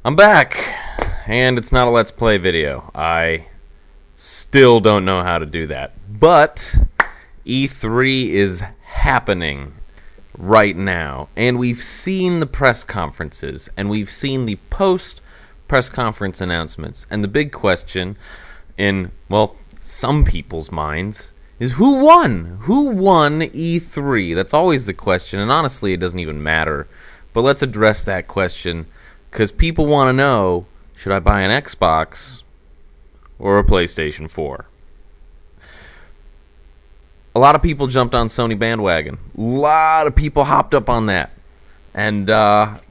I'm back, and it's not a Let's Play video. I still don't know how to do that. But E3 is happening right now, and we've seen the press conferences, and we've seen the post-press conference announcements. And the big question in, well, some people's minds is who won? Who won E3? That's always the question, and honestly, it doesn't even matter. But let's address that question, because people want to know, should I buy an Xbox or a PlayStation 4? A lot of people jumped on Sony bandwagon. A lot of people hopped up on that. And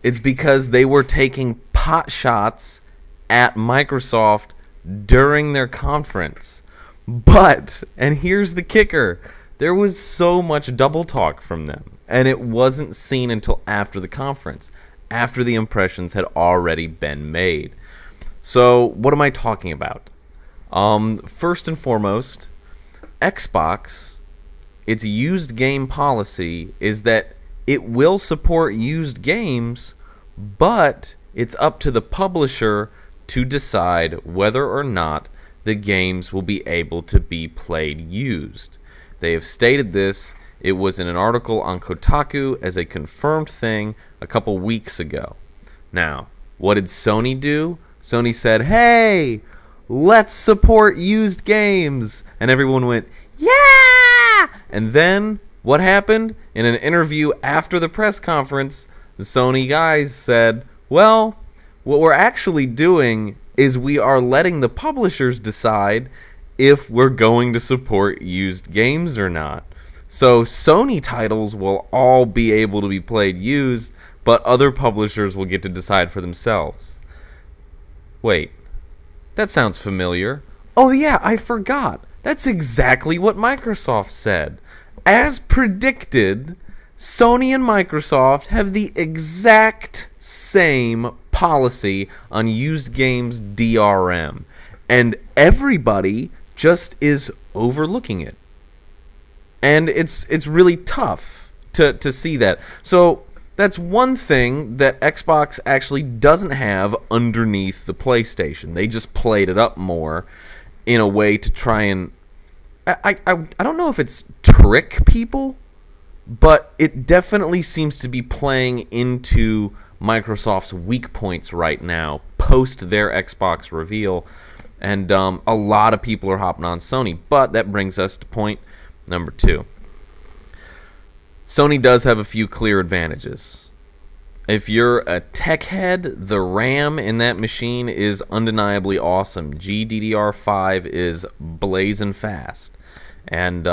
it's because they were taking pot shots at Microsoft during their conference. But, and here's the kicker, there was so much double talk from them, and it wasn't seen until after the conference, after the impressions had already been made. So, what am I talking about? First and foremost, Xbox, its used game policy is that it will support used games, but it's up to the publisher to decide whether or not the games will be able to be played used. They have stated this. It was in an article on Kotaku as a confirmed thing a couple weeks ago. Now, what did Sony do? Sony said, hey, let's support used games. And everyone went, yeah! And then, what happened? In an interview after the press conference, the Sony guys said, well, what we're actually doing is we are letting the publishers decide if we're going to support used games or not. So Sony titles will all be able to be played used, but other publishers will get to decide for themselves. Wait, that sounds familiar. Oh yeah, I forgot. That's exactly what Microsoft said. As predicted, Sony and Microsoft have the exact same policy on used games DRM, and everybody just is overlooking it. And it's really tough to see that. So that's one thing that Xbox actually doesn't have underneath the PlayStation. They just played it up more in a way to try and I don't know if it's trick people, but it definitely seems to be playing into Microsoft's weak points right now, post their Xbox reveal. And a lot of people are hopping on Sony. But that brings us to point number 2. Sony does have a few clear advantages. If you're a tech head, the RAM in that machine is undeniably awesome. GDDR5 is blazing fast. And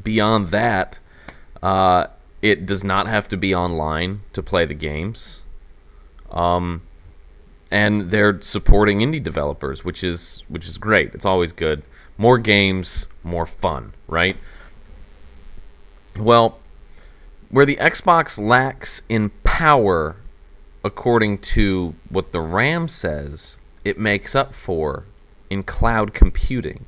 beyond that, it does not have to be online to play the games. And they're supporting indie developers, which is great. It's always good. More games, more fun, right? Well, where the Xbox lacks in power, according to what the RAM says, it makes up for in cloud computing.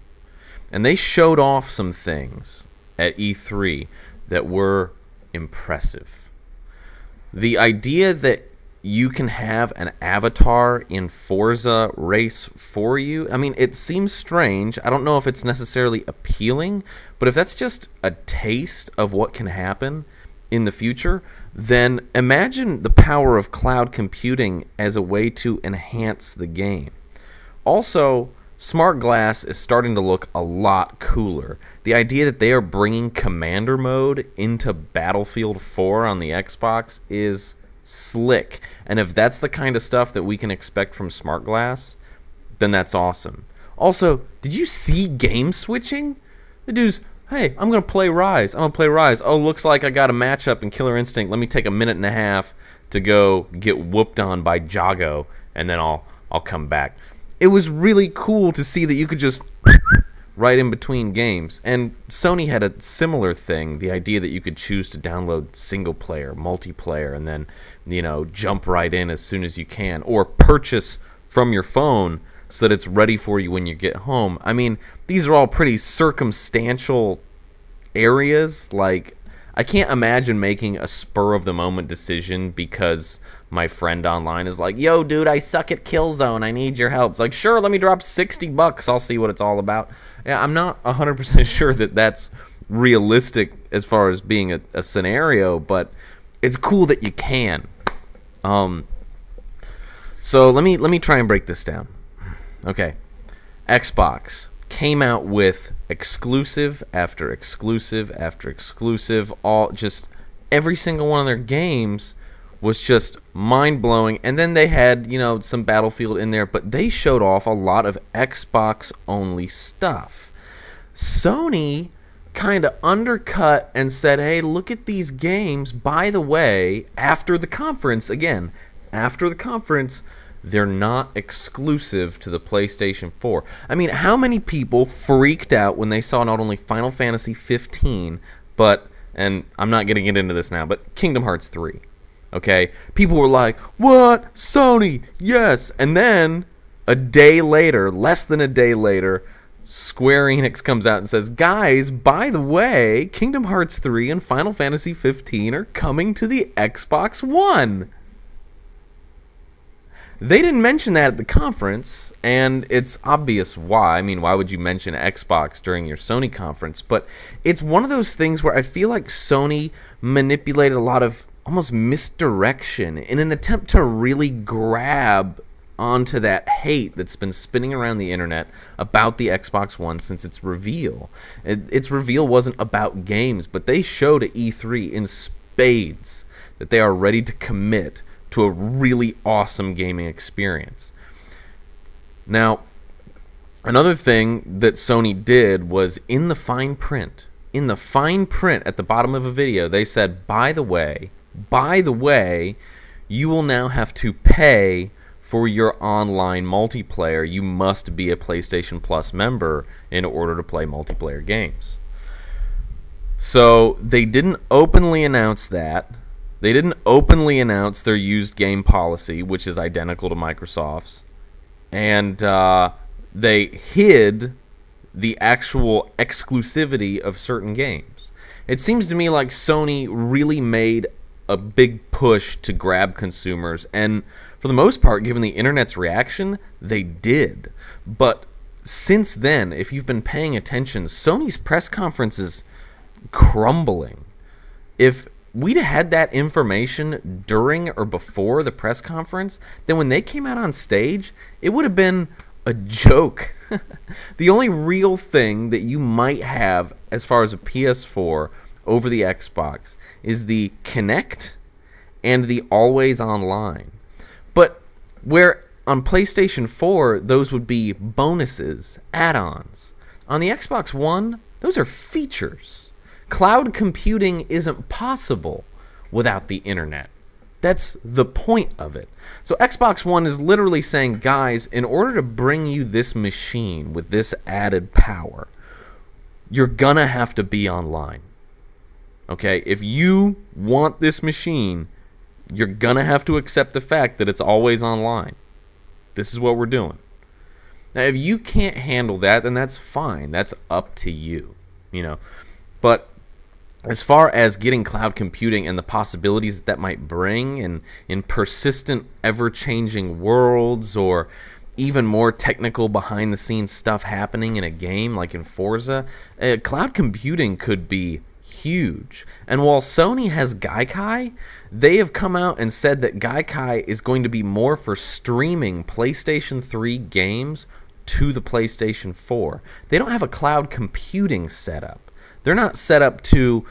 And they showed off some things at E3 that were impressive. The idea that you can have an avatar in Forza race for you, I mean, it seems strange. I don't know if it's necessarily appealing, but if that's just a taste of what can happen in the future, then imagine the power of cloud computing as a way to enhance the game. Also, Smart Glass is starting to look a lot cooler. The idea that they are bringing Commander mode into Battlefield 4 on the Xbox is slick. And if that's the kind of stuff that we can expect from Smart Glass, then that's awesome. Also, did you see game switching? The dude's, hey, I'm going to play Rise. Oh, looks like I got a matchup in Killer Instinct. Let me take a minute and a half to go get whooped on by Jago, and then I'll come back. It was really cool to see that you could just right in between games. And Sony had a similar thing, the idea that you could choose to download single player, multiplayer, and then, jump right in as soon as you can, or purchase from your phone so that it's ready for you when you get home. I mean, these are all pretty circumstantial areas. Like, I can't imagine making a spur-of-the-moment decision because my friend online is like, yo, dude, I suck at Killzone. I need your help. It's like, sure, let me drop $60. I'll see what it's all about. Yeah, I'm not 100% sure that that's realistic as far as being a scenario, but it's cool that you can. So let me try and break this down. Okay. Xbox came out with exclusive after exclusive after exclusive. Every single one of their games was just mind-blowing. And then they had, some Battlefield in there, but they showed off a lot of Xbox-only stuff. Sony kind of undercut and said, hey, look at these games. By the way, after the conference, they're not exclusive to the PlayStation 4. I mean, how many people freaked out when they saw not only Final Fantasy 15, but, and I'm not going to get into this now, but Kingdom Hearts 3. Okay? People were like, what? Sony? Yes. And then, less than a day later, Square Enix comes out and says, guys, by the way, Kingdom Hearts 3 and Final Fantasy 15 are coming to the Xbox One. They didn't mention that at the conference, and it's obvious why. I mean, why would you mention Xbox during your Sony conference? But it's one of those things where I feel like Sony manipulated a lot of almost misdirection in an attempt to really grab onto that hate that's been spinning around the internet about the Xbox One since its reveal. Its reveal wasn't about games, but they showed at E3 in spades that they are ready to commit to a really awesome gaming experience. Now, another thing that Sony did was in the fine print at the bottom of a video, they said, by the way, you will now have to pay for your online multiplayer. You must be a PlayStation Plus member in order to play multiplayer games. So they didn't openly announce that. They didn't openly announce their used game policy, which is identical to Microsoft's. And they hid the actual exclusivity of certain games. It seems to me like Sony really made a big push to grab consumers, and for the most part, given the internet's reaction, they did. But since then, if you've been paying attention, Sony's press conference is crumbling. If we'd had that information during or before the press conference, then when they came out on stage, it would have been a joke. The only real thing that you might have as far as a PS4 over the Xbox is the Kinect and the Always Online. But where on PlayStation 4, those would be bonuses, add-ons. On the Xbox One, those are features. Cloud computing isn't possible without the internet. That's the point of it. So Xbox One is literally saying, guys, in order to bring you this machine with this added power, you're gonna have to be online. Okay, if you want this machine, you're gonna have to accept the fact that it's always online. This is what we're doing. Now, if you can't handle that, then that's fine. That's up to you, But as far as getting cloud computing and the possibilities that might bring in persistent, ever-changing worlds, or even more technical behind-the-scenes stuff happening in a game like in Forza, cloud computing could be huge. And while Sony has Gaikai, they have come out and said that Gaikai is going to be more for streaming PlayStation 3 games to the PlayStation 4. They don't have a cloud computing setup. They're not set up to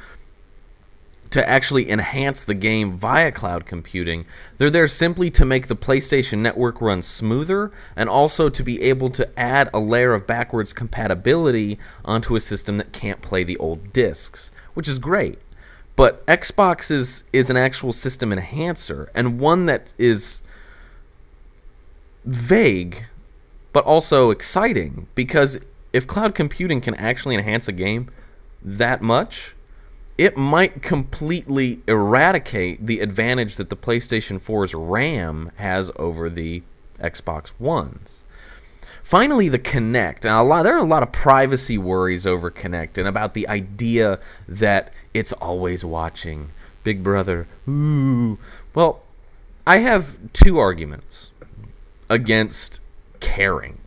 actually enhance the game via cloud computing. They're there simply to make the PlayStation Network run smoother, and also to be able to add a layer of backwards compatibility onto a system that can't play the old discs, which is great. But Xbox is an actual system enhancer, and one that is vague, but also exciting, because if cloud computing can actually enhance a game that much, it might completely eradicate the advantage that the PlayStation 4's RAM has over the Xbox One's. Finally, the Kinect. Now, there are a lot of privacy worries over Kinect and about the idea that it's always watching. Big Brother. Ooh. Well, I have two arguments against caring.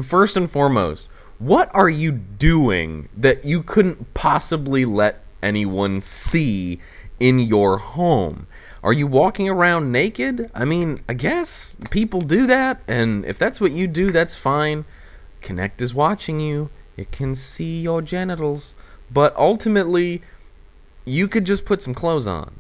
First and foremost, what are you doing that you couldn't possibly let anyone see in your home? Are you walking around naked? I mean, I guess people do that, and if that's what you do, that's fine. Kinect is watching you. It can see your genitals. But ultimately, you could just put some clothes on.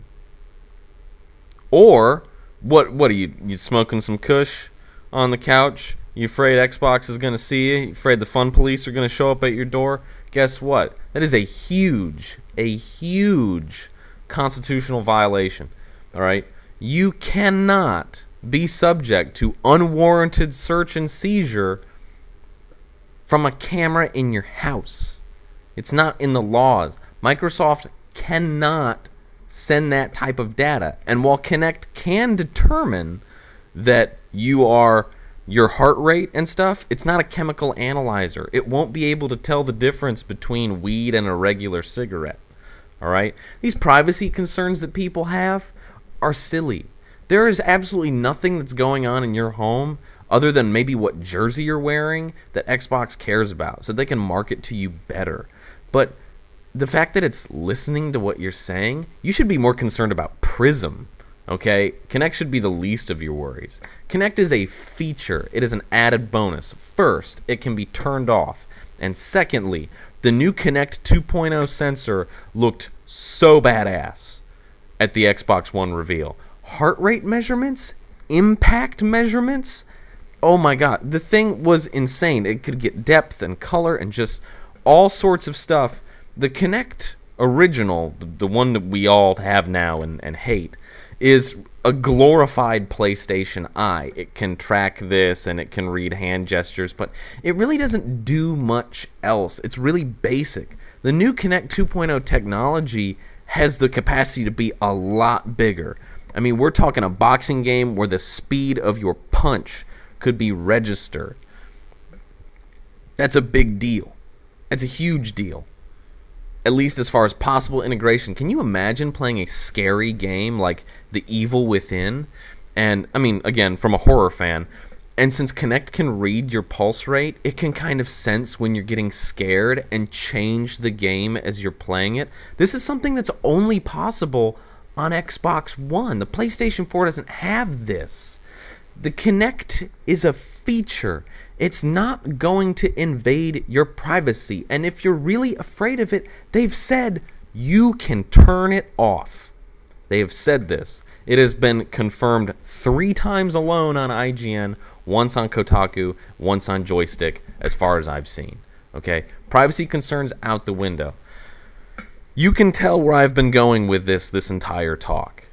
Or, what are you smoking some kush on the couch? You afraid Xbox is going to see you? You afraid the fun police are going to show up at your door? Guess what? That is a huge constitutional violation. All right? You cannot be subject to unwarranted search and seizure from a camera in your house. It's not in the laws. Microsoft cannot send that type of data. And while Kinect can determine that your heart rate and stuff, it's not a chemical analyzer. It won't be able to tell the difference between weed and a regular cigarette. All right? These privacy concerns that people have are silly. There is absolutely nothing that's going on in your home other than maybe what jersey you're wearing that Xbox cares about, so they can market to you better. But the fact that it's listening to what you're saying, you should be more concerned about Prism. Okay? Kinect should be the least of your worries. Kinect is a feature. It is an added bonus. First, it can be turned off. And secondly, the new Kinect 2.0 sensor looked so badass at the Xbox One reveal. Heart rate measurements? Impact measurements? Oh my god, the thing was insane. It could get depth and color and just all sorts of stuff. The Kinect original, the one that we all have now and hate, is a glorified PlayStation Eye. It can track this and it can read hand gestures, but it really doesn't do much else. It's really basic. The new Kinect 2.0 technology has the capacity to be a lot bigger. I mean, we're talking a boxing game where the speed of your punch could be registered. That's a big deal. It's a huge deal. At least as far as possible integration. Can you imagine playing a scary game like The Evil Within? And, I mean, again, from a horror fan, and since Kinect can read your pulse rate, it can kind of sense when you're getting scared and change the game as you're playing it. This is something that's only possible on Xbox One. The PlayStation 4 doesn't have this. The Kinect is a feature. It's not going to invade your privacy. And if you're really afraid of it, they've said you can turn it off. They have said this. It has been confirmed 3 times alone on IGN, once on Kotaku, once on Joystick, as far as I've seen. Okay? Privacy concerns out the window. You can tell where I've been going with this entire talk.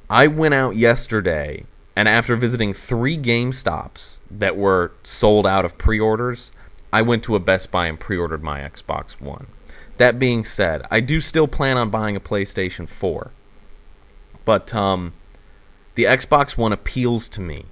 I went out yesterday, and after visiting 3 GameStops that were sold out of pre-orders, I went to a Best Buy and pre-ordered my Xbox One. That being said, I do still plan on buying a PlayStation 4. But the Xbox One appeals to me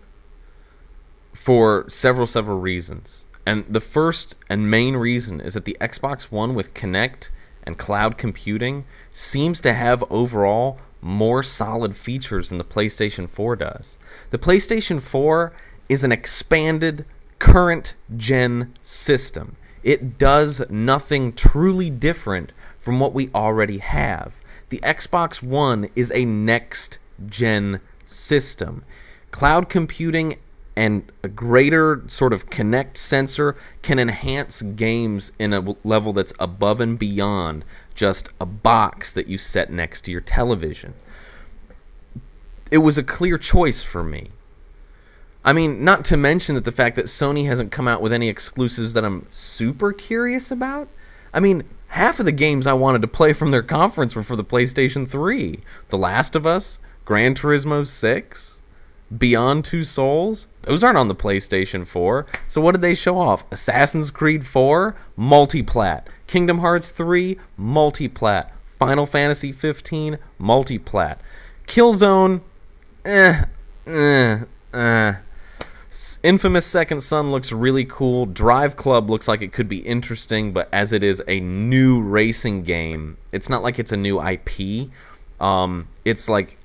for several reasons. And the first and main reason is that the Xbox One with Kinect and cloud computing seems to have overall more solid features than the PlayStation 4 does. The PlayStation 4 is an expanded current-gen system. It does nothing truly different from what we already have. The Xbox One is a next-gen system. Cloud computing and a greater sort of Kinect sensor can enhance games in a level that's above and beyond just a box that you set next to your television. It was a clear choice for me. I mean, not to mention that the fact that Sony hasn't come out with any exclusives that I'm super curious about. I mean, half of the games I wanted to play from their conference were for the PlayStation 3. The Last of Us, Gran Turismo 6, Beyond Two Souls, those aren't on the PlayStation 4. So what did they show off? Assassin's Creed 4, multiplat. Kingdom Hearts 3, multiplat. Final Fantasy 15, multiplat. Killzone, Infamous Second Son looks really cool. Drive Club looks like it could be interesting, but as it is a new racing game, it's not like it's a new IP. It's like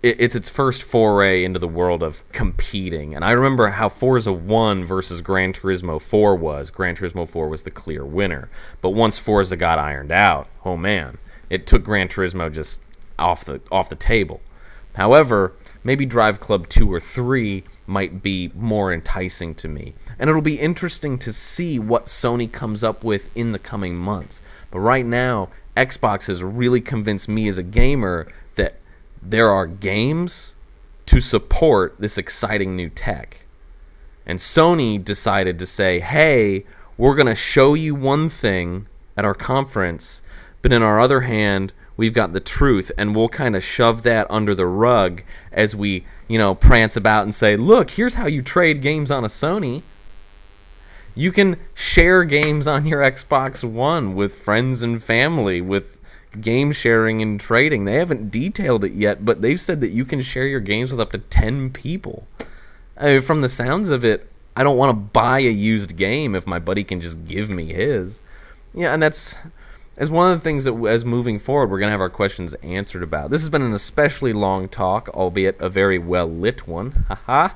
it's its first foray into the world of competing. And I remember how Forza 1 versus Gran Turismo 4 was. Gran Turismo 4 was the clear winner. But once Forza got ironed out, oh man, it took Gran Turismo just off the table. However, maybe Drive Club 2 or 3 might be more enticing to me. And it'll be interesting to see what Sony comes up with in the coming months. But right now, Xbox has really convinced me as a gamer that there are games to support this exciting new tech. And Sony decided to say, hey, we're going to show you one thing at our conference, but in our other hand, we've got the truth, and we'll kind of shove that under the rug as we, prance about and say, look, here's how you trade games on a Sony. You can share games on your Xbox One with friends and family, with game sharing and trading. They haven't detailed it yet, but they've said that you can share your games with up to 10 people. From the sounds of it, I don't want to buy a used game if my buddy can just give me his. Yeah, and that's as one of the things that, as moving forward, we're going to have our questions answered about. This has been an especially long talk, albeit a very well-lit one. Haha.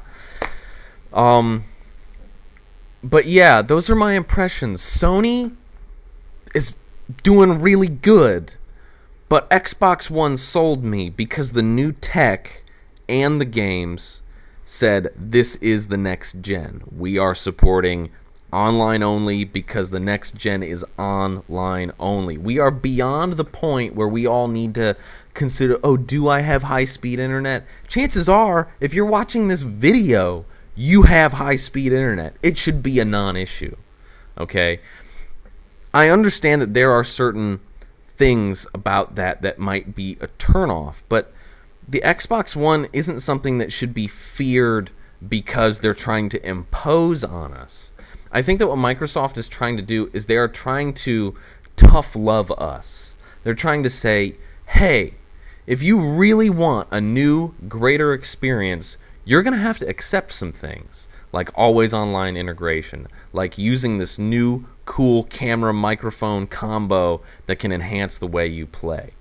But yeah, those are my impressions. Sony is doing really good, but Xbox One sold me because the new tech and the games said this is the next gen. We are supporting online only because the next gen is online only. We are beyond the point where we all need to consider, oh, do I have high-speed internet? Chances are, if you're watching this video, you have high-speed internet. It should be a non-issue, okay? I understand that there are certain things about that might be a turnoff, but the Xbox One isn't something that should be feared because they're trying to impose on us. I think that what Microsoft is trying to do is they are trying to tough love us. They're trying to say, hey, if you really want a new, greater experience, you're going to have to accept some things, like always online integration, like using this new, cool camera microphone combo that can enhance the way you play.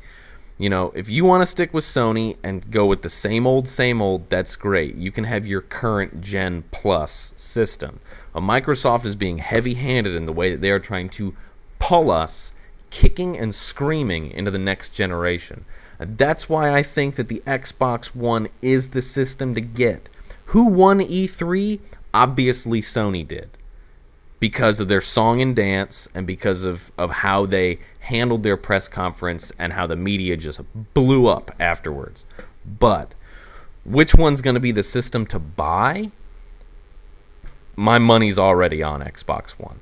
If you want to stick with Sony and go with the same old, that's great. You can have your current Gen Plus system. But Microsoft is being heavy-handed in the way that they are trying to pull us kicking and screaming into the next generation. And that's why I think that the Xbox One is the system to get. Who won E3? Obviously Sony did, because of their song and dance and because of how they handled their press conference and how the media just blew up afterwards. But which one's going to be the system to buy? My money's already on Xbox One.